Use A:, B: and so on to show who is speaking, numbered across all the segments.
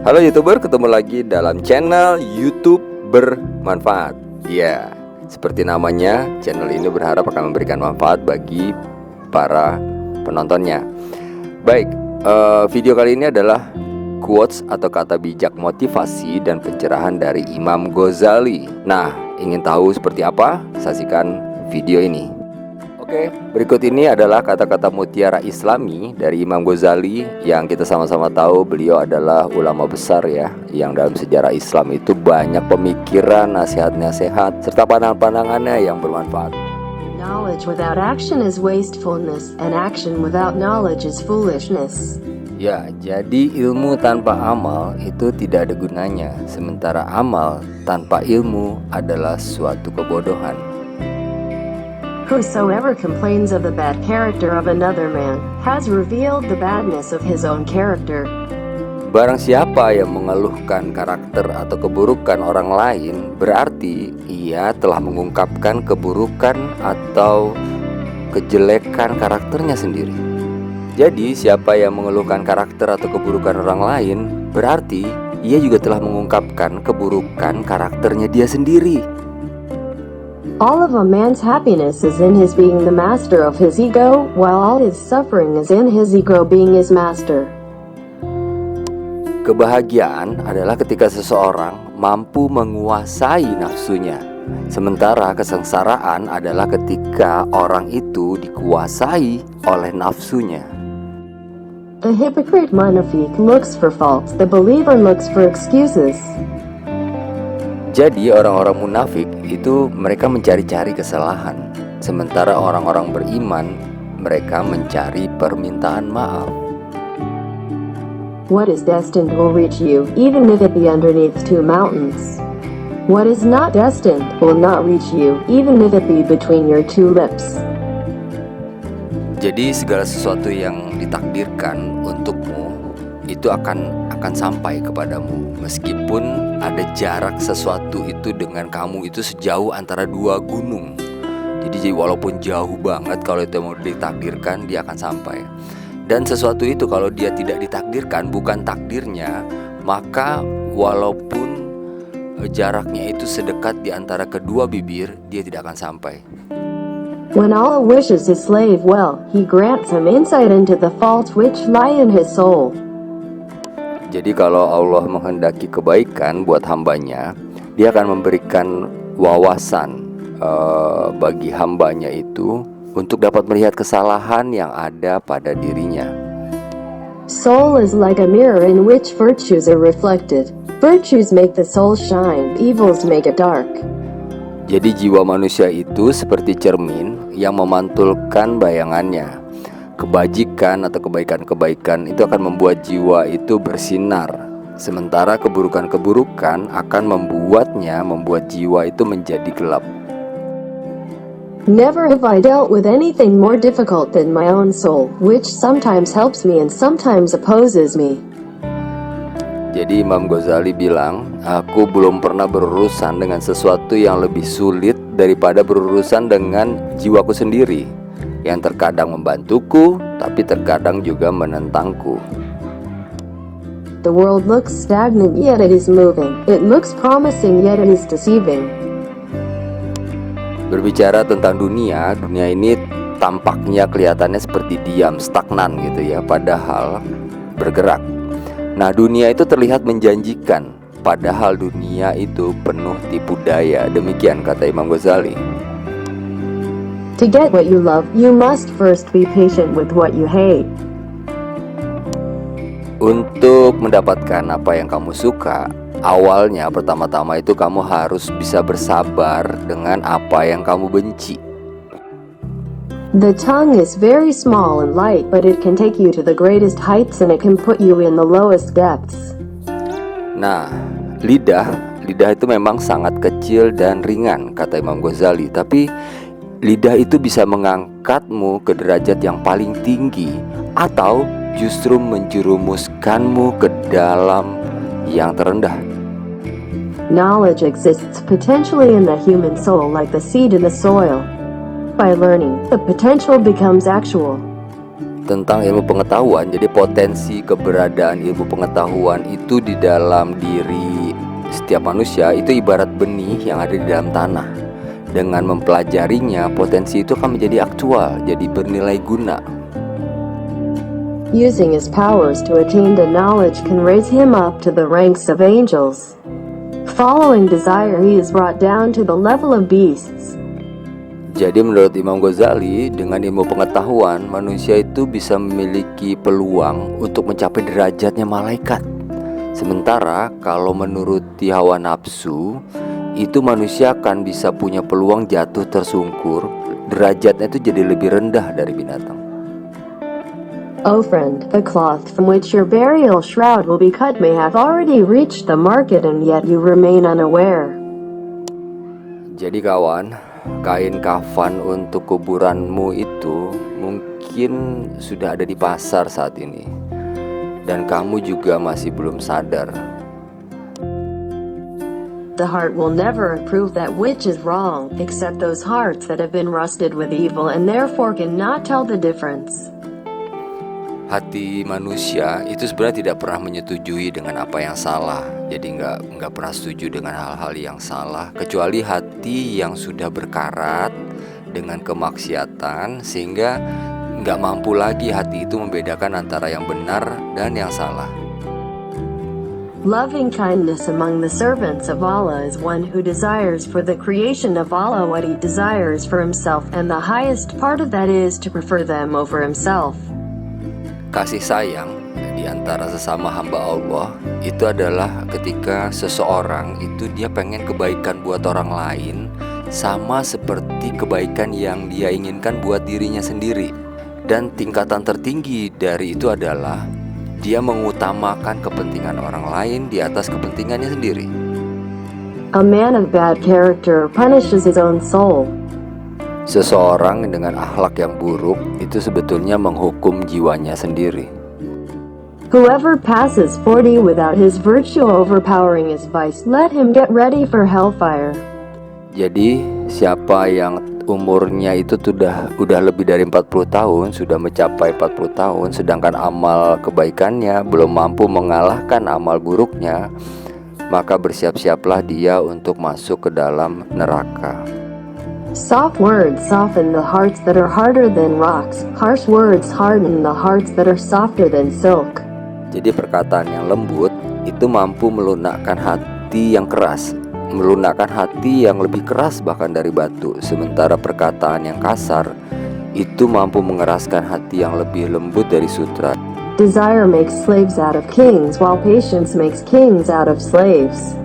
A: Halo YouTuber, ketemu lagi dalam channel YouTube Bermanfaat. Ya, seperti namanya, channel ini berharap akan memberikan manfaat bagi para penontonnya. Baik, video kali ini adalah quotes atau kata bijak motivasi dan pencerahan dari Imam Ghazali. Nah, ingin tahu seperti apa? Saksikan video ini. Oke, berikut ini adalah kata-kata mutiara Islami dari Imam Ghazali yang kita sama-sama tahu beliau adalah ulama besar ya, yang dalam sejarah Islam itu banyak pemikiran, nasihat-nasihat, serta pandangan-pandangannya yang bermanfaat.
B: Knowledge without action is wastefulness, and action without knowledge is foolishness.
A: Ya, jadi ilmu tanpa amal itu tidak ada gunanya, sementara amal tanpa ilmu adalah suatu kebodohan.
B: Whosoever complains of the bad character of another man has revealed the badness of his own character.
A: Barang siapa yang mengeluhkan karakter atau keburukan orang lain, berarti ia telah mengungkapkan keburukan atau kejelekan karakternya sendiri. Jadi siapa yang mengeluhkan karakter atau keburukan orang lain, berarti ia juga telah mengungkapkan keburukan karakternya dia sendiri.
B: All of a man's happiness is in his being the master of his ego, while all his suffering is in his ego being his master.
A: Kebahagiaan adalah ketika seseorang mampu menguasai nafsunya. Sementara kesengsaraan adalah ketika orang itu dikuasai oleh nafsunya.
B: The hypocrite munafik looks for faults, the believer looks for excuses.
A: Jadi orang-orang munafik itu mereka mencari-cari kesalahan, sementara orang-orang beriman mereka mencari permintaan maaf.
B: What is destined will reach you, even if it be underneath two mountains. What is not destined will not reach you, even if it be between your two lips.
A: Jadi segala sesuatu yang ditakdirkan untukmu itu akan sampai kepadamu, meskipun ada jarak sesuatu itu dengan kamu itu sejauh antara dua gunung. Jadi walaupun jauh banget, kalau itu mau ditakdirkan dia akan sampai. Dan sesuatu itu kalau dia tidak ditakdirkan, bukan takdirnya, maka walaupun jaraknya itu sedekat di antara kedua bibir, dia tidak akan sampai.
B: When Allah wishes his slave well, he grants him insight into the faults which lie in his soul.
A: Jadi kalau Allah menghendaki kebaikan buat hambanya, dia akan memberikan wawasan bagi hambanya itu untuk dapat melihat kesalahan yang ada pada dirinya.
B: Soul is like a mirror in which virtues are reflected. Virtues make the soul shine, evils make it dark.
A: Jadi jiwa manusia itu seperti cermin yang memantulkan bayangannya. Kebajikan atau kebaikan-kebaikan itu akan membuat jiwa itu bersinar, sementara keburukan-keburukan akan membuat jiwa itu menjadi gelap.
B: Never have I dealt with anything more difficult than my own soul, which sometimes helps me and sometimes opposes me.
A: Jadi Imam Ghazali bilang, aku belum pernah berurusan dengan sesuatu yang lebih sulit daripada berurusan dengan jiwaku sendiri, yang terkadang membantuku, tapi terkadang juga menentangku.
B: The world looks stagnant yet it is moving. It looks promising yet it is deceiving.
A: Berbicara tentang dunia ini tampaknya kelihatannya seperti diam, stagnan gitu ya, padahal bergerak. Nah, dunia itu terlihat menjanjikan, padahal dunia itu penuh tipu daya. Demikian kata Imam Ghazali.
B: To get what you love, you must first be patient with what you hate.
A: Untuk mendapatkan apa yang kamu suka, awalnya pertama-tama itu kamu harus bisa bersabar dengan apa yang kamu benci.
B: The tongue is very small and light, but it can take you to the greatest heights and it can put you in the lowest depths.
A: Nah, lidah itu memang sangat kecil dan ringan, kata Imam Ghazali, tapi lidah itu bisa mengangkatmu ke derajat yang paling tinggi, atau justru menjerumuskanmu ke dalam yang terendah.
B: Knowledge exists potentially in the human soul like the seed in the soil. By learning, the potential becomes actual.
A: tentang ilmu pengetahuan. Jadi potensi keberadaan ilmu pengetahuan itu di dalam diri setiap manusia itu ibarat benih yang ada di dalam tanah. Dengan mempelajarinya, potensi itu akan menjadi aktual, jadi bernilai guna.
B: Using his powers to attain to knowledge can raise him up to the ranks of angels. Following desire, he is brought down to the level of beasts.
A: Jadi menurut Imam Ghazali, dengan ilmu pengetahuan, manusia itu bisa memiliki peluang untuk mencapai derajatnya malaikat. Sementara kalau menuruti hawa nafsu, itu manusia akan bisa punya peluang jatuh tersungkur. Derajatnya itu jadi lebih rendah dari binatang.
B: O friend, the cloth from which your burial shroud will be cut may have already reached the market and yet you remain unaware.
A: Jadi kawan, kain kafan untuk kuburanmu itu mungkin sudah ada di pasar saat ini, dan kamu juga masih belum sadar.
B: The heart will never approve that which is wrong, except those hearts that have been rusted with evil and therefore cannot tell the difference.
A: Hati manusia itu sebenarnya tidak pernah menyetujui dengan apa yang salah. Jadi nggak pernah setuju dengan hal-hal yang salah, kecuali hati yang sudah berkarat dengan kemaksiatan, sehingga nggak mampu lagi hati itu membedakan antara yang benar dan yang salah.
B: Loving kindness among the servants of Allah is one who desires for the creation of Allah what he desires for himself, and the highest part of that is to prefer them over himself.
A: Kasih sayang di antara sesama hamba Allah itu adalah ketika seseorang itu dia pengen kebaikan buat orang lain sama seperti kebaikan yang dia inginkan buat dirinya sendiri. Dan tingkatan tertinggi dari itu adalah dia mengutamakan kepentingan orang lain di atas kepentingannya sendiri.
B: A man of bad character punishes his own soul.
A: Seseorang dengan akhlak yang buruk itu sebetulnya menghukum jiwanya sendiri.
B: Whoever passes 40 without his virtue overpowering his vice, let him get ready for hellfire.
A: Jadi siapa yang umurnya itu udah lebih dari 40 tahun, sudah mencapai 40 tahun, sedangkan amal kebaikannya belum mampu mengalahkan amal buruknya, maka bersiap-siaplah dia untuk masuk ke dalam neraka.
B: Soft words soften the hearts that are harder than rocks. Harsh words harden the hearts that are softer than silk.
A: Jadi perkataan yang lembut itu mampu melunakkan hati yang keras, melunakkan hati yang lebih keras bahkan dari batu. Sementara perkataan yang kasar itu mampu mengeraskan hati yang lebih lembut dari sutra.
B: Desire makes slaves out of kings, while patience makes kings out of slaves.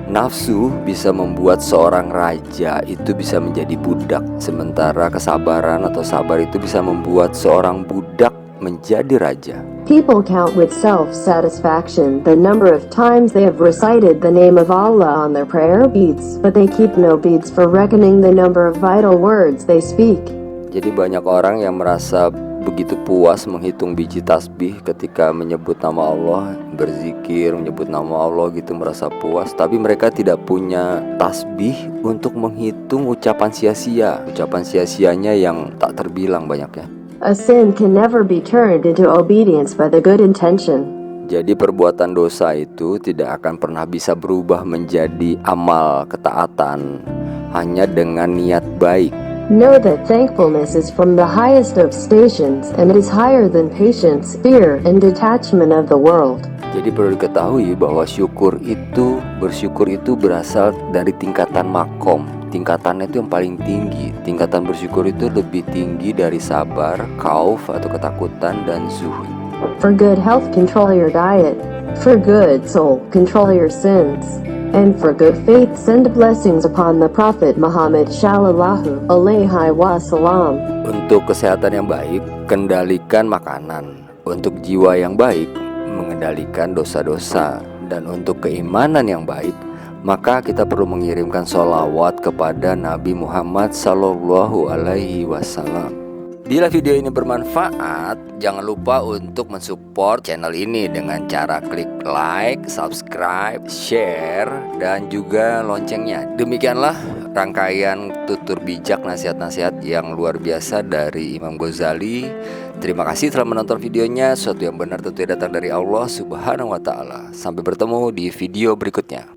A: Nafsu bisa membuat seorang raja itu bisa menjadi budak, sementara kesabaran atau sabar itu bisa membuat seorang budak menjadi raja.
B: People count with self-satisfaction the number of times they have recited the name of Allah on their prayer beads, but they keep no beads for reckoning the number of vital words they speak.
A: Jadi banyak orang yang merasa begitu puas menghitung biji tasbih ketika menyebut nama Allah, berzikir, menyebut nama Allah gitu, merasa puas. Tapi mereka tidak punya tasbih untuk menghitung ucapan sia-sia. Ucapan sia-sianya yang tak terbilang banyaknya.
B: A sin can never be turned into obedience by the good intention.
A: Jadi perbuatan dosa itu tidak akan pernah bisa berubah menjadi amal ketaatan hanya dengan niat baik.
B: Know that thankfulness is from the highest of stations, and it is higher than patience, fear, and detachment of the world.
A: Jadi perlu diketahui bahwa bersyukur itu berasal dari tingkatan makom. Tingkatannya itu yang paling tinggi. Tingkatan bersyukur itu lebih tinggi dari sabar, khauf atau ketakutan, dan zuhud.
B: For good health, control your diet. For good soul, control your sins. And for good faith, send blessings upon the Prophet Muhammad Shallallahu Alaihi Wasallam.
A: Untuk kesehatan yang baik, kendalikan makanan. Untuk jiwa yang baik, mengendalikan dosa-dosa. Dan untuk keimanan yang baik, maka kita perlu mengirimkan sholawat kepada Nabi Muhammad Sallallahu Alaihi Wasallam. Bila video ini bermanfaat, jangan lupa untuk mensupport channel ini dengan cara klik like, subscribe, share, dan juga loncengnya. Demikianlah rangkaian tutur bijak nasihat-nasihat yang luar biasa dari Imam Ghazali. Terima kasih telah menonton videonya. Sesuatu yang benar tentunya datang dari Allah Subhanahu wa Ta'ala. Sampai bertemu di video berikutnya.